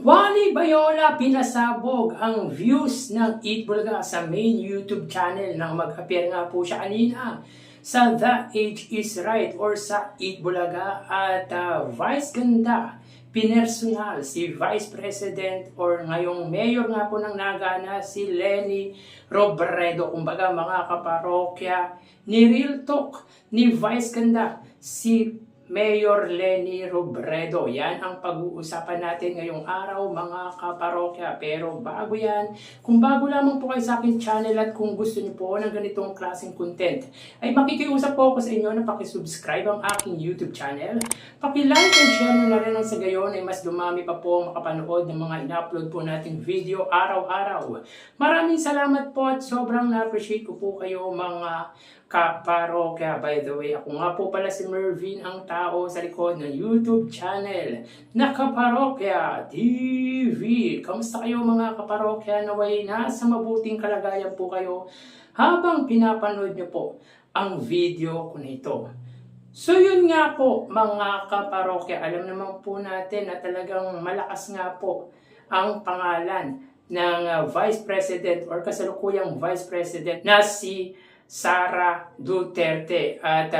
Wally Bayola pinasabog ang views ng Eat Bulaga sa main YouTube channel nang mag-appear nga po siya kanina sa The Age is Right or sa Eat Bulaga at Vice Ganda. Pinersonal si Vice President or ngayong Mayor nga po ng Naga na si Leni Robredo. Kumbaga mga kaparokya, ni Real Talk ni Vice Ganda si Mayor Leni Robredo. Yan ang pag-uusapan natin ngayong araw mga kaparokya. Pero bago yan, kung bago lamang po kayo sa aking channel at kung gusto niyo po ng ganitong klaseng content, ay makikiusap po ako sa inyo na pakisubscribe ang aking YouTube channel. Paki-like and share na rin ang sa gayon ay mas dumami pa po makapanood ng mga in-upload po nating video araw-araw. Maraming salamat po at sobrang na-appreciate ko po kayo mga kaparokya. By the way, ako nga po pala si Mervin, ang tao sa likod ng YouTube channel na Kaparokya TV. Kamusta kayo mga kaparokya? Naway nasa mabuting kalagayan po kayo habang pinapanood nyo po ang video ko na ito. So yun nga po mga kaparokya, alam naman po natin na talagang malakas nga po ang pangalan ng Vice President or kasalukuyang Vice President na si Sara Duterte at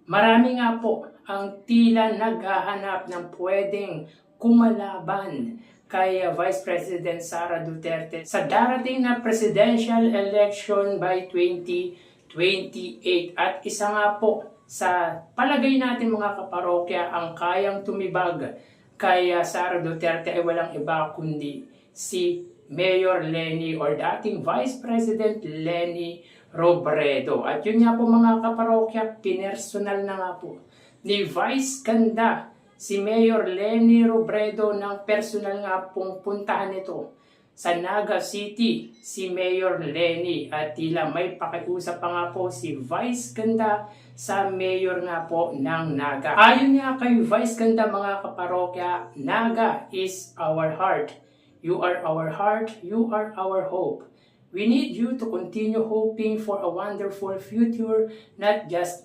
marami nga po ang tila naghahanap ng pwedeng kumalaban kay Vice President Sara Duterte sa darating na presidential election by 2028. At isa nga po sa palagay natin mga kaparokya ang kayang tumibag kay Sara Duterte ay walang iba kundi si Mayor Leni or dating Vice President Leni Robredo. At yun nga po mga kaparokya, pinersonal na nga po ni Vice Ganda si Mayor Leni Robredo ng personal nga pong puntahan nito sa Naga City si Mayor Leni at tila may pakiusap pa nga po si Vice Ganda sa Mayor nga po ng Naga. Ayon nga kay Vice Ganda mga kaparokya, Naga is our heart. You are our heart, you are our hope. We need you to continue hoping for a wonderful future, not just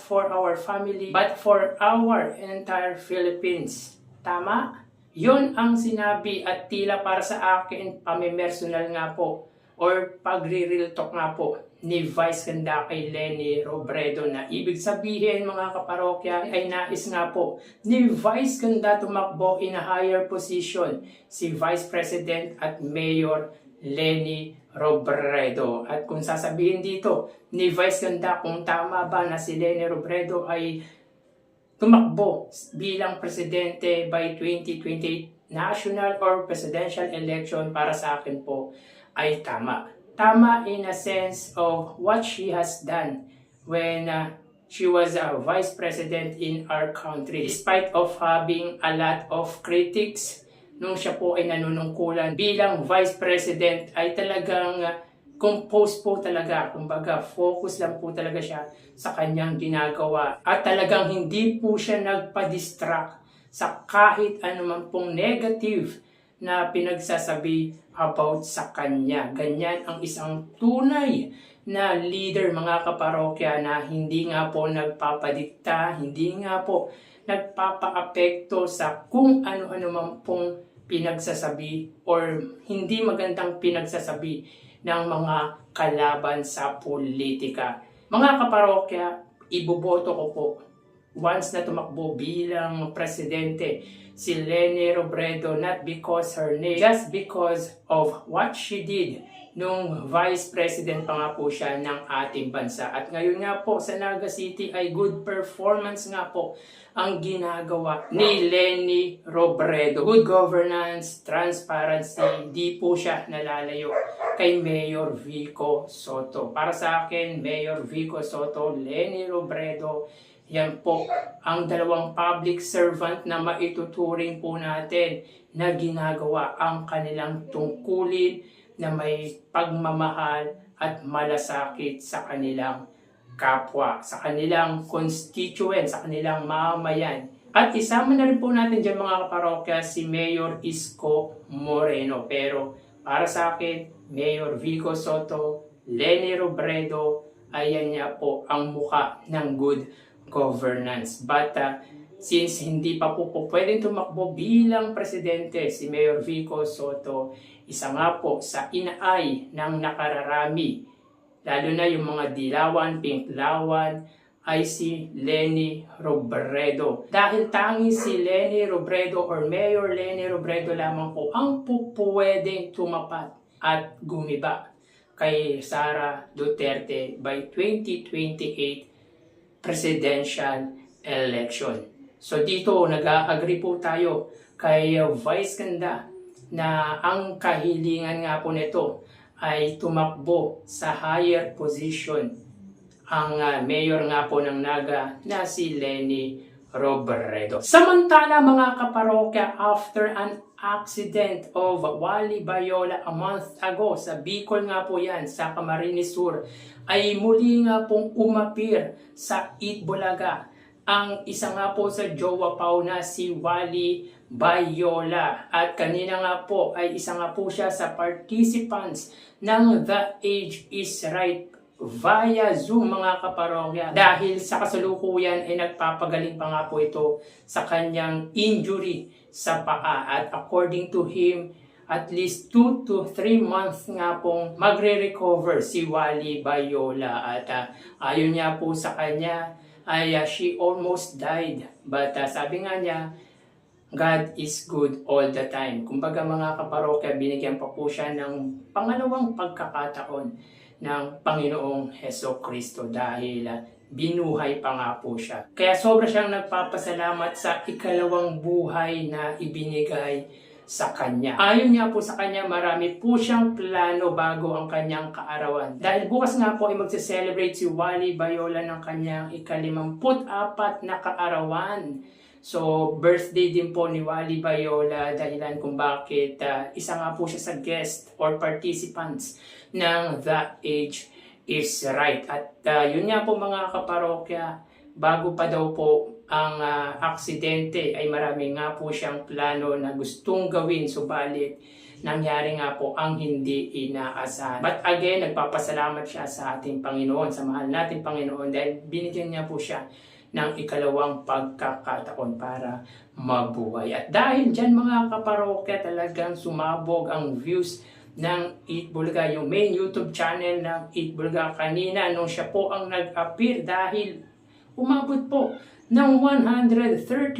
for our family, but for our entire Philippines. Tama? Yun ang sinabi at tila para sa akin, pamimersonal nga po, or pagre-real talk nga po, ni Vice Ganda kay Leni Robredo na ibig sabihin mga kaparokya ay nais nga po ni Vice Ganda tumakbo in a higher position si Vice President at Mayor Leni Robredo. At kung sasabihin dito ni Vice Ganda kung tama ba na si Leni Robredo ay tumakbo bilang presidente by 2028 national or presidential election, para sa akin po ay tama. Tama in a sense of what she has done when she was a vice president in our country. Despite of having a lot of critics nung siya po ay nanunungkulan bilang vice president, ay talagang composed po talaga. Kumbaga, focus lang po talaga siya sa kanyang ginagawa. At talagang hindi po siya nagpa-distract sa kahit anuman pong negative na pinagsasabi about sa kanya. Ganyan ang isang tunay na leader mga kaparokya na hindi nga po nagpapadikta, hindi nga po nagpapaapekto sa kung ano-ano man pong pinagsasabi or hindi magandang pinagsasabi ng mga kalaban sa politika. Mga kaparokya, iboboto ko po once na tumakbo bilang presidente si Leni Robredo, not because her name, just because of what she did nung vice president pa nga po siya ng ating bansa. At ngayon nga po sa Naga City ay good performance nga po ang ginagawa ni Leni Robredo. Good governance, transparency, di po siya nalalayo kay Mayor Vico Sotto. Para sa akin, Mayor Vico Sotto, Leni Robredo, yan po ang dalawang public servant na maituturing po natin na ginagawa ang kanilang tungkulin na may pagmamahal at malasakit sa kanilang kapwa, sa kanilang constituent, sa kanilang mamamayan. At isama na rin po natin dyan mga kaparokya si Mayor Isko Moreno. Pero para sa akin, Mayor Vico Sotto, Leni Robredo, ayan niya po ang muka ng good governance. But since hindi pa po pwedeng tumakbo bilang presidente si Mayor Vico Soto, isa nga po sa inaay ng nakararami, lalo na yung mga dilawan, pinklawan, ay si Leni Robredo. Dahil tanging si Leni Robredo or Mayor Leni Robredo lamang po ang pwedeng tumapat at gumiba kay Sara Duterte by 2028 presidential election. So dito nag-agree po tayo kay Vice Ganda na ang kahilingan nga po nito ay tumakbo sa higher position ang mayor nga po ng Naga na si Leni Robredo. Samantala mga kaparokya, after an accident of Wally Bayola a month ago, sa Bicol nga po yan, sa Camarines Sur, ay muli nga pong umapir sa Itbulaga ang isa nga po sa jowa Pau na si Wally Bayola. At kanina nga po ay isa nga po siya sa participants ng The Age is Right via Zoom mga kaparokya. Dahil sa kasalukuyan ay nagpapagaling pa nga po ito sa kanyang injury sa paa. At according to him, at least 2 to 3 months nga pong magre-recover si Wally Bayola. At ayon niya po sa kanya, ay she almost died. But sabi nga niya, God is good all the time. Kumbaga mga kaparokya, binigyan pa po siya ng pangalawang pagkakataon ng Panginoong Heso Kristo dahil binuhay pa nga po siya. Kaya sobra siyang nagpapasalamat sa ikalawang buhay na ibinigay sa kanya. Ayon nga po sa kanya, marami po siyang plano bago ang kanyang kaarawan. Dahil bukas nga po ay magse-celebrate si Wally Bayola ng kanyang ika-54 na kaarawan. So, birthday din po ni Wally Bayola, dahilan kung bakit isa nga po siya sa guest or participants ng The Age is Right. At yun nga po mga kaparokya, bago pa daw po ang aksidente ay marami nga po siyang plano na gustong gawin, subalit nangyari nga po ang hindi inaasahan. But again, nagpapasalamat siya sa ating Panginoon, sa mahal nating Panginoon, dahil binigyan niya po siya ng ikalawang pagkakataon para mabuhay. At dahil dyan mga kaparokya, talagang sumabog ang views ng Eat Bulaga, yung main YouTube channel ng Eat Bulaga kanina nung siya po ang nag-appear, dahil umabot po ng 131,000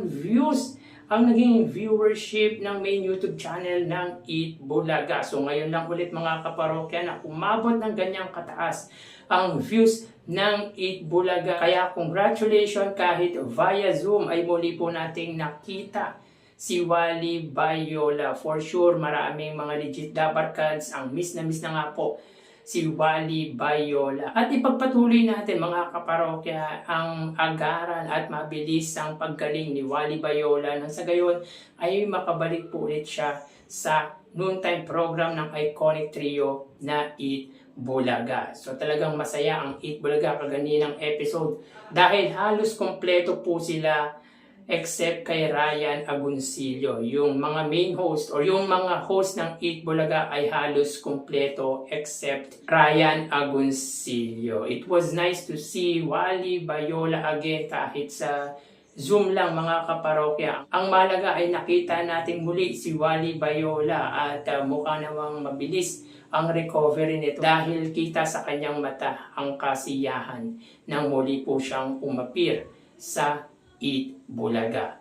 views ang naging viewership ng main YouTube channel ng Eat Bulaga. So ngayon lang ulit mga kaparokya na umabot ng ganyang kataas ang views ng Eat Bulaga. Kaya congratulations, kahit via Zoom ay muli po nating nakita si Wally Bayola. For sure, maraming mga legit dabarkads ang miss na nga po si Wally Bayola. At ipagpatuloy natin mga kaparokya ang agaran at mabilis ang paggaling ni Wally Bayola nang sa gayon ay makabalik po ulit siya sa noontime program ng iconic trio na Eat Bulaga. So talagang masaya ang Eat Bulaga kaganinang episode dahil halos kompleto po sila except kay Ryan Agoncillo. Yung mga main host or yung mga host ng Eat Bulaga ay halos kompleto except Ryan Agoncillo. It was nice to see Wally Bayola again kahit sa Zoom lang mga kaparokya. Ang malaga ay nakita natin muli si Wally Bayola at mukha namang mabilis ang recovery nito dahil kita sa kanyang mata ang kasiyahan nang muli po siyang umapir sa Eat Bulaga.